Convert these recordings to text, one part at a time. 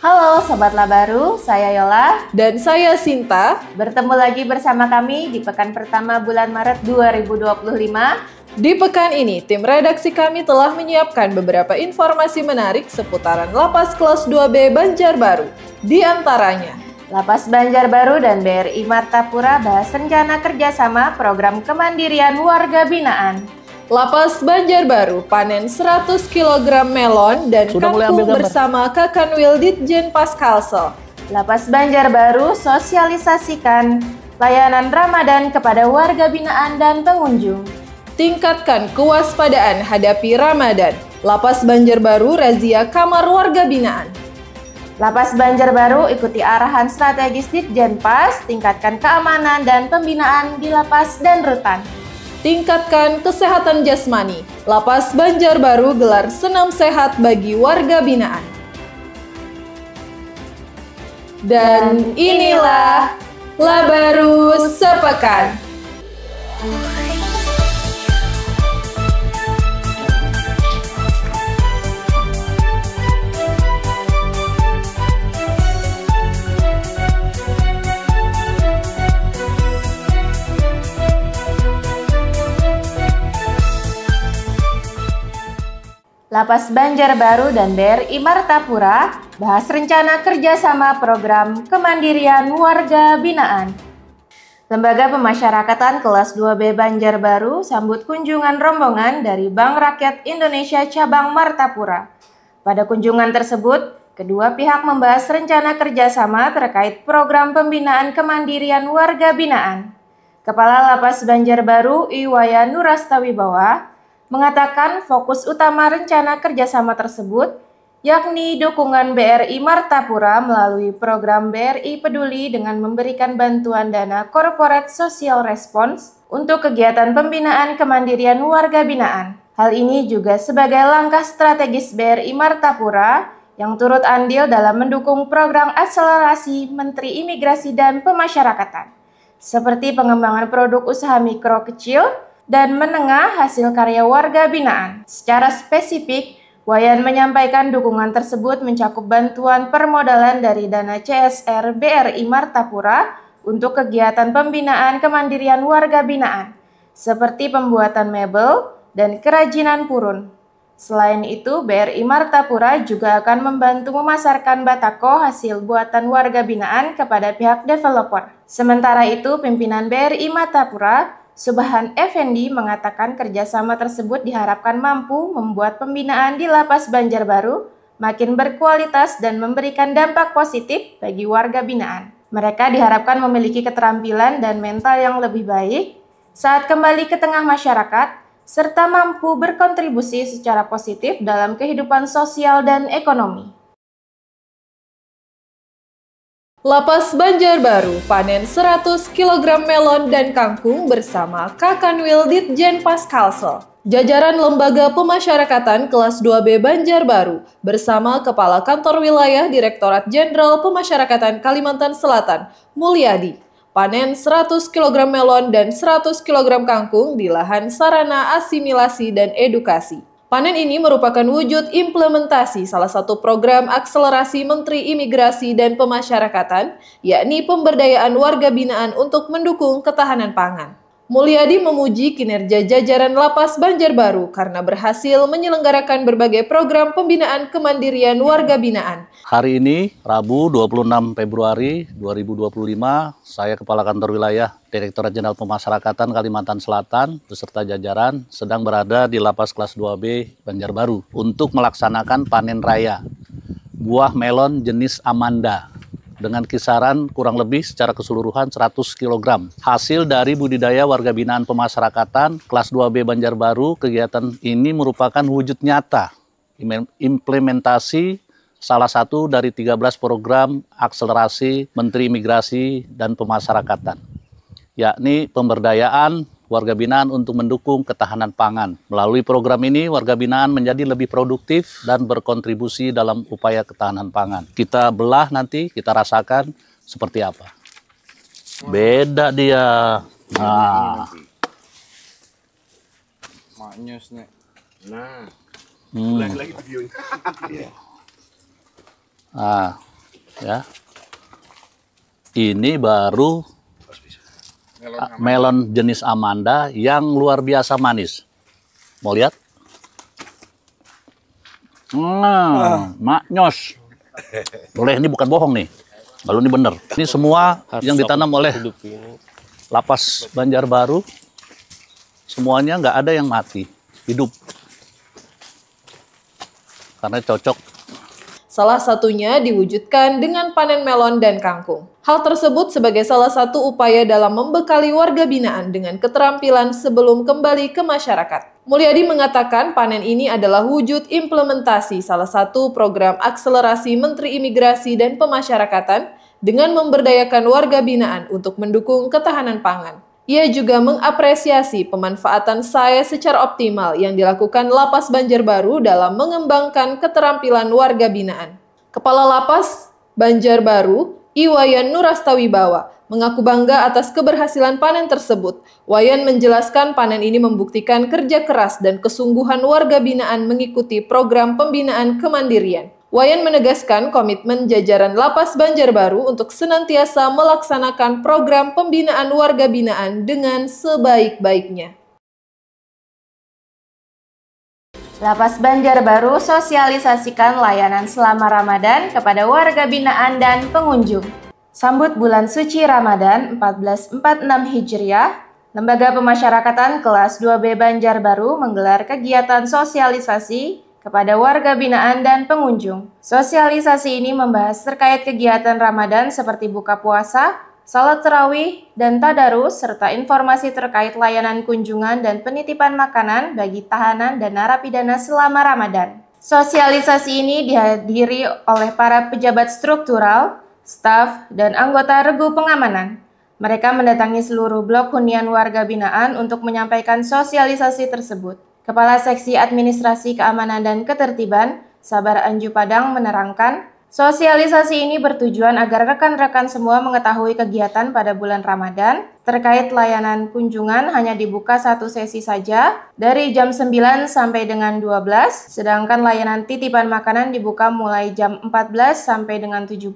Halo Sobat Labaru, saya Yola dan saya Sinta. Bertemu lagi bersama kami di pekan pertama bulan Maret 2025. Di pekan ini, tim redaksi kami telah menyiapkan beberapa informasi menarik seputaran Lapas Kelas 2B Banjarbaru. Di antaranya, Lapas Banjarbaru dan BRI Martapura bahas rencana kerjasama program kemandirian warga binaan. Lapas Banjarbaru panen 100 kg melon dan kangkung bersama Kakanwil Ditjen Paskalsel. Lapas Banjarbaru sosialisasikan layanan Ramadan kepada warga binaan dan pengunjung. Tingkatkan kewaspadaan hadapi Ramadan. Lapas Banjarbaru razia kamar warga binaan. Lapas Banjarbaru ikuti arahan strategis Ditjen Pas, tingkatkan keamanan dan pembinaan di lapas dan rutan. Tingkatkan kesehatan jasmani. Lapas Banjarbaru gelar senam sehat bagi warga binaan. Dan inilah Labaru Sepekan. Lapas Banjarbaru dan BRI Martapura bahas rencana kerjasama program kemandirian warga binaan. Lembaga Pemasyarakatan Kelas 2B Banjarbaru sambut kunjungan rombongan dari Bank Rakyat Indonesia Cabang Martapura. Pada kunjungan tersebut, kedua pihak membahas rencana kerjasama terkait program pembinaan kemandirian warga binaan. Kepala Lapas Banjarbaru Iwaya Nurastawibawa mengatakan fokus utama rencana kerjasama tersebut yakni dukungan BRI Martapura melalui program BRI Peduli dengan memberikan bantuan dana Corporate Social Response untuk kegiatan pembinaan kemandirian warga binaan. Hal ini juga sebagai langkah strategis BRI Martapura yang turut andil dalam mendukung program akselerasi Menteri Imigrasi dan Pemasyarakatan, seperti pengembangan produk usaha mikro kecil dan menengah hasil karya warga binaan. Secara spesifik, Wayan menyampaikan dukungan tersebut mencakup bantuan permodalan dari dana CSR BRI Martapura untuk kegiatan pembinaan kemandirian warga binaan, seperti pembuatan mebel dan kerajinan purun. Selain itu, BRI Martapura juga akan membantu memasarkan batako hasil buatan warga binaan kepada pihak developer. Sementara itu, pimpinan BRI Martapura Subhan Effendi mengatakan kerjasama tersebut diharapkan mampu membuat pembinaan di Lapas Banjarbaru makin berkualitas dan memberikan dampak positif bagi warga binaan. Mereka diharapkan memiliki keterampilan dan mental yang lebih baik saat kembali ke tengah masyarakat, serta mampu berkontribusi secara positif dalam kehidupan sosial dan ekonomi. Lapas Banjarbaru panen 100 kg melon dan kangkung bersama Kakanwil Ditjen Paskalsel. Jajaran Lembaga Pemasyarakatan Kelas 2B Banjarbaru bersama Kepala Kantor Wilayah Direktorat Jenderal Pemasyarakatan Kalimantan Selatan, Mulyadi, panen 100 kg melon dan 100 kg kangkung di lahan sarana asimilasi dan edukasi. Panen ini merupakan wujud implementasi salah satu program akselerasi Menteri Imigrasi dan Pemasyarakatan, yakni pemberdayaan warga binaan untuk mendukung ketahanan pangan. Mulyadi memuji kinerja jajaran Lapas Banjarbaru karena berhasil menyelenggarakan berbagai program pembinaan kemandirian warga binaan. Hari ini, Rabu 26 Februari 2025, saya Kepala Kantor Wilayah Direktorat Jenderal Pemasyarakatan Kalimantan Selatan beserta jajaran sedang berada di Lapas Kelas 2B Banjarbaru untuk melaksanakan panen raya buah melon jenis Amanda dengan kisaran kurang lebih secara keseluruhan 100 kg. Hasil dari budidaya warga binaan pemasyarakatan Kelas 2B Banjarbaru, kegiatan ini merupakan wujud nyata implementasi salah satu dari 13 program akselerasi Menteri Imigrasi dan Pemasyarakatan, yakni pemberdayaan warga binaan untuk mendukung ketahanan pangan. Melalui program ini, warga binaan menjadi lebih produktif dan berkontribusi dalam upaya ketahanan pangan. Kita belah nanti, kita rasakan seperti apa. Beda dia. Nah. Maknyus nih. Nah. Lagi videonya. Nah, ya. Ini baru melon jenis Amanda yang luar biasa manis. Mau lihat? Maknyos. Boleh, ini bukan bohong nih. Kalau ini bener. Ini semua yang ditanam oleh Lapas Banjarbaru. Semuanya nggak ada yang mati, hidup. Karena cocok. Salah satunya diwujudkan dengan panen melon dan kangkung. Hal tersebut sebagai salah satu upaya dalam membekali warga binaan dengan keterampilan sebelum kembali ke masyarakat. Mulyadi mengatakan panen ini adalah wujud implementasi salah satu program akselerasi Menteri Imigrasi dan Pemasyarakatan dengan memberdayakan warga binaan untuk mendukung ketahanan pangan. Ia juga mengapresiasi pemanfaatan saya secara optimal yang dilakukan Lapas Banjarbaru dalam mengembangkan keterampilan warga binaan. Kepala Lapas Banjarbaru, Iwayan Nurastawibawa, mengaku bangga atas keberhasilan panen tersebut. Wayan menjelaskan panen ini membuktikan kerja keras dan kesungguhan warga binaan mengikuti program pembinaan kemandirian. Wayan menegaskan komitmen jajaran Lapas Banjarbaru untuk senantiasa melaksanakan program pembinaan warga binaan dengan sebaik-baiknya. Lapas Banjarbaru sosialisasikan layanan selama Ramadan kepada warga binaan dan pengunjung. Sambut bulan suci Ramadan 1446 Hijriah, Lembaga Pemasyarakatan Kelas 2B Banjarbaru menggelar kegiatan sosialisasi kepada warga binaan dan pengunjung. Sosialisasi ini membahas terkait kegiatan Ramadan seperti buka puasa, salat tarawih, dan tadarus, serta informasi terkait layanan kunjungan dan penitipan makanan bagi tahanan dan narapidana selama Ramadan. Sosialisasi ini dihadiri oleh para pejabat struktural, staf, dan anggota regu pengamanan. Mereka mendatangi seluruh blok hunian warga binaan untuk menyampaikan sosialisasi tersebut. Kepala Seksi Administrasi Keamanan dan Ketertiban, Sabar Anju Padang menerangkan, sosialisasi ini bertujuan agar rekan-rekan semua mengetahui kegiatan pada bulan Ramadan. Terkait layanan kunjungan hanya dibuka satu sesi saja, dari jam 9 sampai dengan 12, sedangkan layanan titipan makanan dibuka mulai jam 14 sampai dengan 17.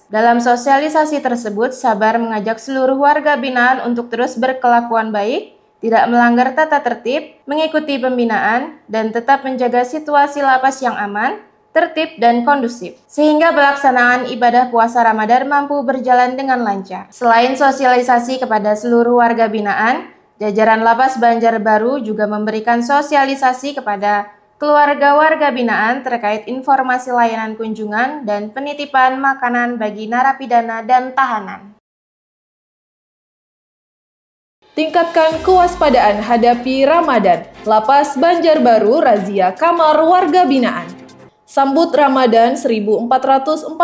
Dalam sosialisasi tersebut, Sabar mengajak seluruh warga binaan untuk terus berkelakuan baik, tidak melanggar tata tertib, mengikuti pembinaan, dan tetap menjaga situasi lapas yang aman, tertib, dan kondusif, sehingga pelaksanaan ibadah puasa Ramadan mampu berjalan dengan lancar. Selain sosialisasi kepada seluruh warga binaan, jajaran Lapas Banjarbaru juga memberikan sosialisasi kepada keluarga warga binaan terkait informasi layanan kunjungan dan penitipan makanan bagi narapidana dan tahanan. Tingkatkan kewaspadaan hadapi Ramadan. Lapas Banjarbaru razia kamar warga binaan. Sambut Ramadan 1446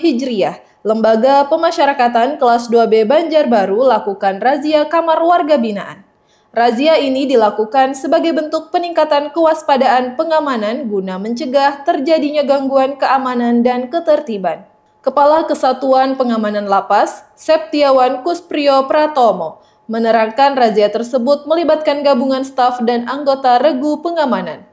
Hijriah, Lembaga Pemasyarakatan Kelas 2B Banjarbaru lakukan razia kamar warga binaan. Razia ini dilakukan sebagai bentuk peningkatan kewaspadaan pengamanan guna mencegah terjadinya gangguan keamanan dan ketertiban. Kepala Kesatuan Pengamanan Lapas, Septiawan Kuspriyo Pratomo, menerangkan razia tersebut melibatkan gabungan staf dan anggota regu pengamanan.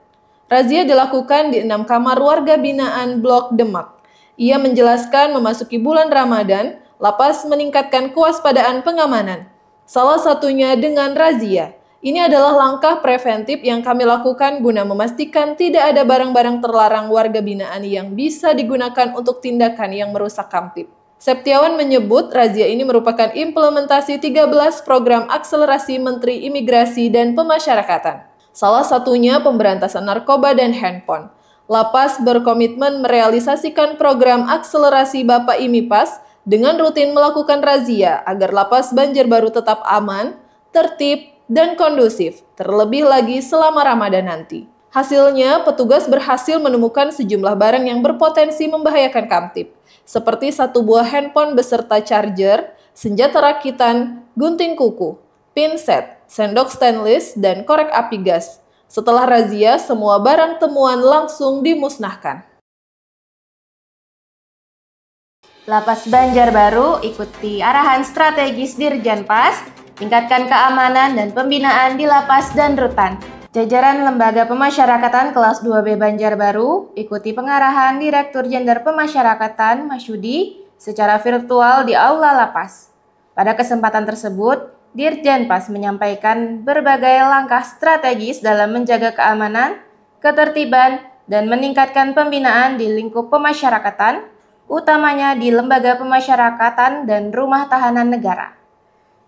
Razia dilakukan di 6 kamar warga binaan Blok Demak. Ia menjelaskan memasuki bulan Ramadan, Lapas meningkatkan kewaspadaan pengamanan. Salah satunya dengan razia. Ini adalah langkah preventif yang kami lakukan guna memastikan tidak ada barang-barang terlarang warga binaan yang bisa digunakan untuk tindakan yang merusak kamtib. Septiawan menyebut razia ini merupakan implementasi 13 program akselerasi Menteri Imigrasi dan Pemasyarakatan. Salah satunya pemberantasan narkoba dan handphone. Lapas berkomitmen merealisasikan program akselerasi Bapak Imipas dengan rutin melakukan razia agar Lapas Banjarbaru tetap aman, tertib, dan kondusif, terlebih lagi selama Ramadan nanti. Hasilnya, petugas berhasil menemukan sejumlah barang yang berpotensi membahayakan kamtib, seperti 1 buah handphone beserta charger, senjata rakitan, gunting kuku, pinset, sendok stainless, dan korek api gas. Setelah razia, semua barang temuan langsung dimusnahkan. Lapas Banjarbaru ikuti arahan strategis Dirjen Pas, tingkatkan keamanan dan pembinaan di lapas dan rutan. Jajaran Lembaga Pemasyarakatan kelas 2B Banjarbaru ikuti pengarahan Direktur Jenderal Pemasyarakatan Masyudi secara virtual di Aula Lapas. Pada kesempatan tersebut, Dirjenpas menyampaikan berbagai langkah strategis dalam menjaga keamanan, ketertiban, dan meningkatkan pembinaan di lingkup pemasyarakatan, utamanya di lembaga pemasyarakatan dan rumah tahanan negara.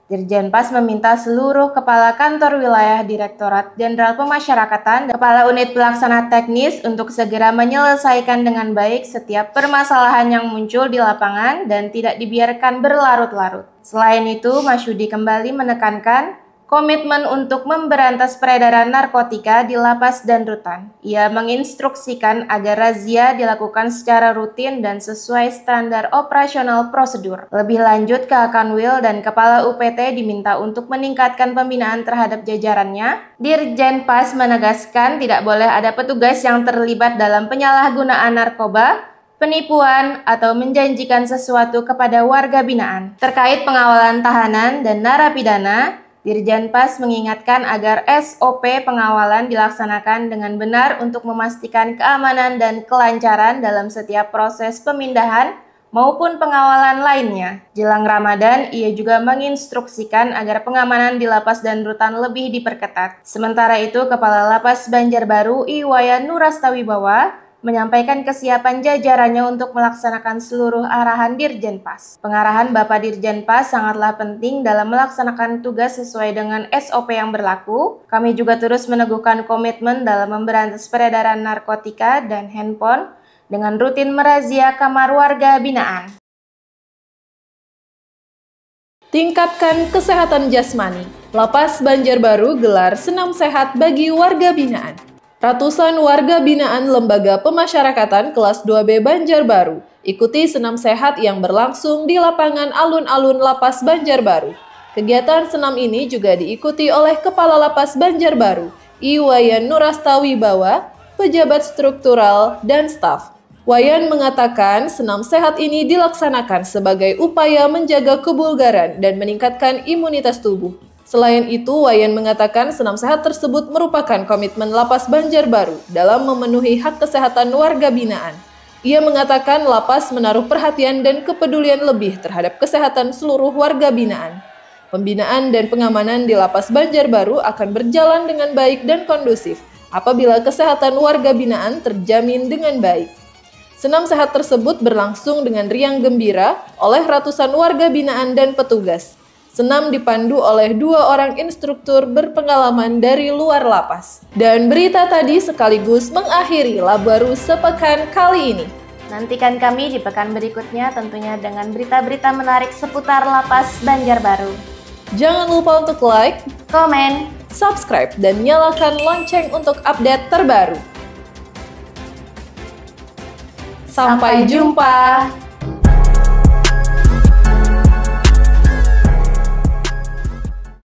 Dirjenpas meminta seluruh Kepala Kantor Wilayah Direktorat Jenderal Pemasyarakatan dan Kepala Unit Pelaksana Teknis untuk segera menyelesaikan dengan baik setiap permasalahan yang muncul di lapangan dan tidak dibiarkan berlarut-larut. Selain itu, Masyudi kembali menekankan komitmen untuk memberantas peredaran narkotika di lapas dan rutan. Ia menginstruksikan agar razia dilakukan secara rutin dan sesuai standar operasional prosedur. Lebih lanjut, Kakanwil dan Kepala UPT diminta untuk meningkatkan pembinaan terhadap jajarannya. Dirjenpas menegaskan tidak boleh ada petugas yang terlibat dalam penyalahgunaan narkoba, penipuan, atau menjanjikan sesuatu kepada warga binaan. Terkait pengawalan tahanan dan narapidana, Dirjenpas mengingatkan agar SOP pengawalan dilaksanakan dengan benar untuk memastikan keamanan dan kelancaran dalam setiap proses pemindahan maupun pengawalan lainnya. Jelang Ramadan, ia juga menginstruksikan agar pengamanan di lapas dan rutan lebih diperketat. Sementara itu, Kepala Lapas Banjarbaru Iwayan Nurastawibawa menyampaikan kesiapan jajarannya untuk melaksanakan seluruh arahan Dirjenpas. Pengarahan Bapak Dirjenpas sangatlah penting dalam melaksanakan tugas sesuai dengan SOP yang berlaku. Kami juga terus meneguhkan komitmen dalam memberantas peredaran narkotika dan handphone dengan rutin merazia kamar warga binaan. Tingkatkan kesehatan jasmani. Lapas Banjarbaru gelar senam sehat bagi warga binaan. Ratusan warga binaan Lembaga Pemasyarakatan kelas 2B Banjarbaru ikuti senam sehat yang berlangsung di lapangan alun-alun Lapas Banjarbaru. Kegiatan senam ini juga diikuti oleh Kepala Lapas Banjarbaru, Iwayan Nurastawibawa, pejabat struktural, dan staf. Wayan mengatakan senam sehat ini dilaksanakan sebagai upaya menjaga kebugaran dan meningkatkan imunitas tubuh. Selain itu, Wayan mengatakan senam sehat tersebut merupakan komitmen Lapas Banjarbaru dalam memenuhi hak kesehatan warga binaan. Ia mengatakan Lapas menaruh perhatian dan kepedulian lebih terhadap kesehatan seluruh warga binaan. Pembinaan dan pengamanan di Lapas Banjarbaru akan berjalan dengan baik dan kondusif apabila kesehatan warga binaan terjamin dengan baik. Senam sehat tersebut berlangsung dengan riang gembira oleh ratusan warga binaan dan petugas. Senam dipandu oleh 2 orang instruktur berpengalaman dari luar lapas. Dan berita tadi sekaligus mengakhiri Labaru sepekan kali ini. Nantikan kami di pekan berikutnya tentunya dengan berita-berita menarik seputar Lapas Banjarbaru. Jangan lupa untuk like, komen, subscribe, dan nyalakan lonceng untuk update terbaru. Sampai jumpa!